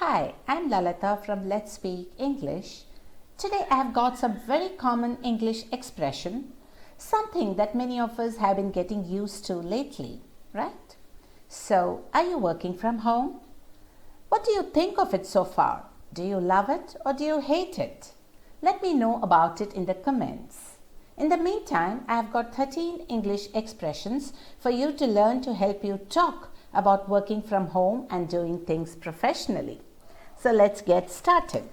Hi, I'm Lalita from Let's Speak English. Today I have got some very common English expression, something that many of us have been getting used to lately, right? So, are you working from home? What do you think of it so far? Do you love it or do you hate it? Let me know about it in the comments. In the meantime, I have got 13 English expressions for you to learn to help you talk about working from home and doing things professionally. So let's get started.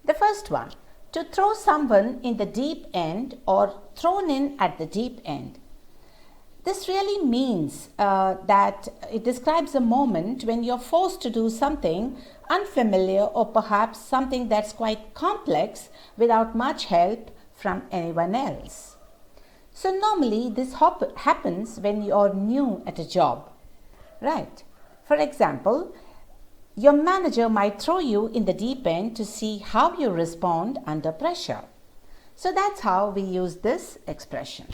The first one, to throw someone in the deep end or thrown in at the deep end. This really means that it describes a moment when you're forced to do something unfamiliar or perhaps something that's quite complex without much help from anyone else. So normally this happens when you're new at a job. Right. For example, your manager might throw you in the deep end to see how you respond under pressure. So that's how we use this expression.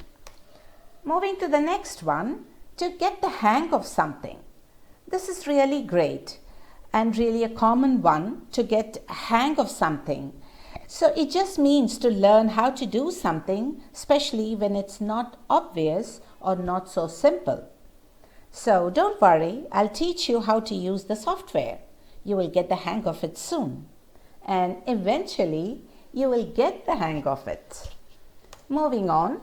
Moving to the next one, to get the hang of something. This is really great and really a common one, to get a hang of something. So it just means to learn how to do something, especially when it's not obvious or not so simple. So don't worry, I'll teach you how to use the software. You will get the hang of it soon. And eventually, you will get the hang of it. Moving on,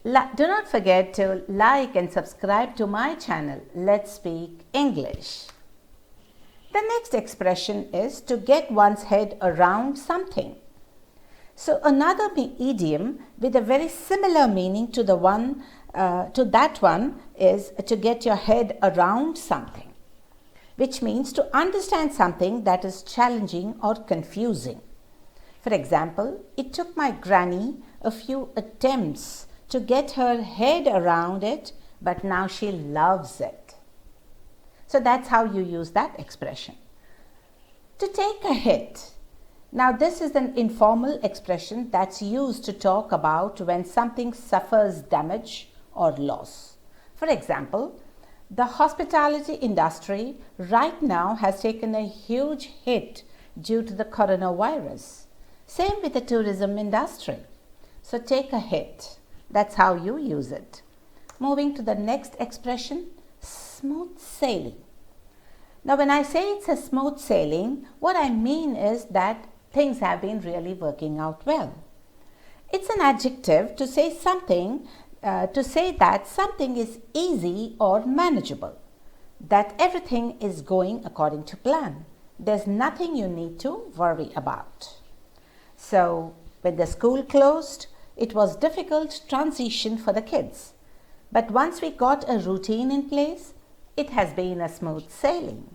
do not forget to like and subscribe to my channel, Let's Speak English. The next expression is to get one's head around something. So another idiom with a very similar meaning to that one is to get your head around something, which means to understand something that is challenging or confusing. For example, it took my granny a few attempts to get her head around it, but now she loves it. So that's how you use that expression. To take a hit. Now this is an informal expression that's used to talk about when something suffers damage or loss. For example, the hospitality industry right now has taken a huge hit due to the coronavirus. Same with the tourism industry. So take a hit. That's how you use it. Moving to the next expression, smooth sailing. Now when I say it's a smooth sailing, what I mean is that things have been really working out well. It's an adjective to say something, that something is easy or manageable, that everything is going according to plan. There's nothing you need to worry about. So when the school closed, it was difficult transition for the kids. But once we got a routine in place, it has been a smooth sailing.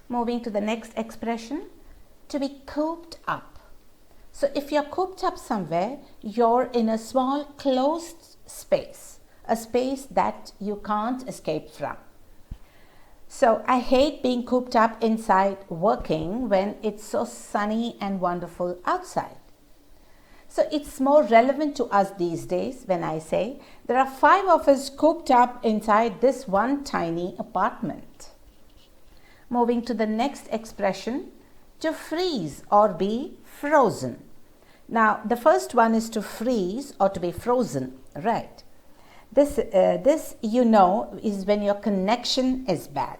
Moving to the next expression, to be cooped up. So if you're cooped up somewhere, you're in a small closed space, a space that you can't escape from. So I hate being cooped up inside working when it's so sunny and wonderful outside. So it's more relevant to us these days when I say there are 5 of us cooped up inside this one tiny apartment. Moving to the next expression, to freeze or be frozen. Now, the first one is to freeze or to be frozen, right? This is when your connection is bad.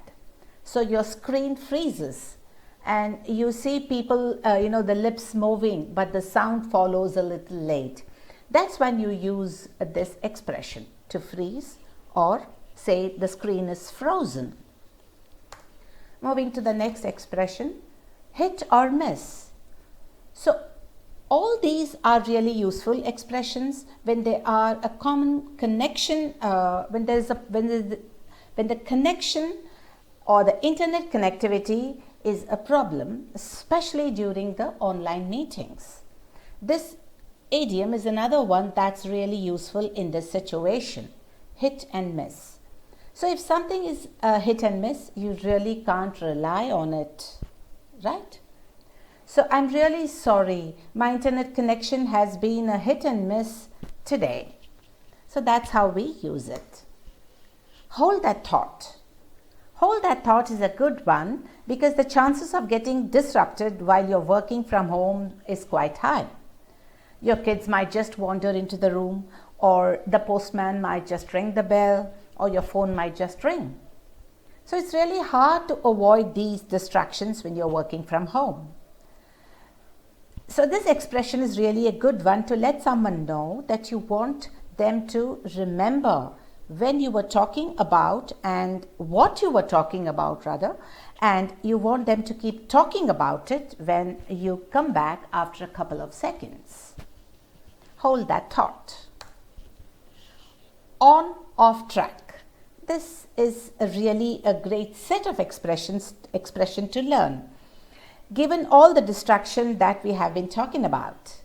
So your screen freezes and you see people, the lips moving, but the sound follows a little late. That's when you use this expression, to freeze or say the screen is frozen. Moving to the next expression, hit or miss. So all these are really useful expressions when they are a common connection, when the connection or the internet connectivity is a problem, especially during the online meetings. This idiom is another one that's really useful in this situation, hit and miss. So if something is a hit and miss, you really can't rely on it. Right? So I'm really sorry, my internet connection has been a hit and miss today. So that's how we use it. Hold that thought. Hold that thought is a good one because the chances of getting disrupted while you're working from home is quite high. Your kids might just wander into the room, or the postman might just ring the bell, or your phone might just ring. So it's really hard to avoid these distractions when you're working from home. So this expression is really a good one to let someone know that you want them to remember when you were talking about and what you were talking about rather, and you want them to keep talking about it when you come back after a couple of seconds. Hold that thought. On, off track. This is really a great set of expression to learn, given all the distraction that we have been talking about.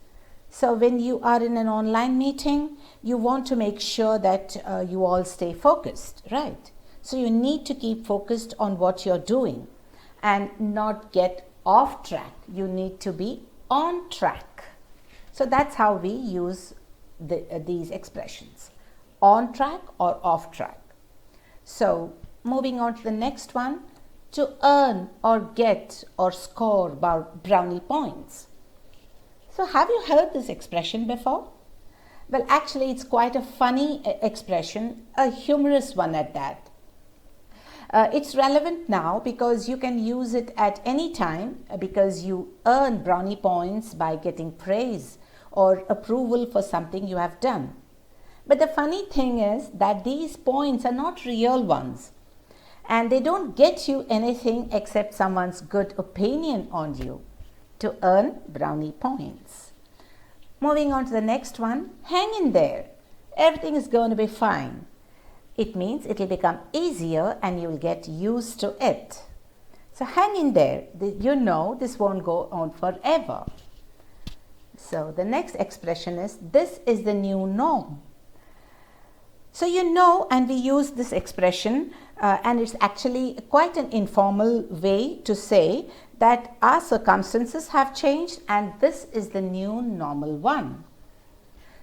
So when you are in an online meeting, you want to make sure that you all stay focused, right? So you need to keep focused on what you're doing and not get off track. You need to be on track. So that's how we use these expressions, on track or off track. So moving on to the next one, to earn or get or score brownie points. So have you heard this expression before? Well, actually it's quite a funny expression, a humorous one at that. It's relevant now because you can use it at any time because you earn brownie points by getting praise or approval for something you have done. But the funny thing is that these points are not real ones, and they don't get you anything except someone's good opinion on you. To earn brownie points. Moving on to the next one, hang in there. Everything is going to be fine. It means it will become easier and you will get used to it. So hang in there. You know this won't go on forever. So the next expression is, this is the new norm. So you know, and we use this expression and it's actually quite an informal way to say that our circumstances have changed and this is the new normal one.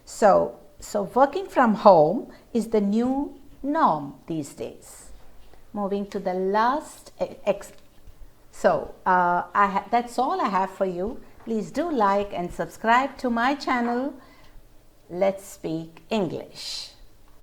So working from home is the new norm these days. Moving to the last that's all I have for you. Please do like and subscribe to my channel. Let's Speak English.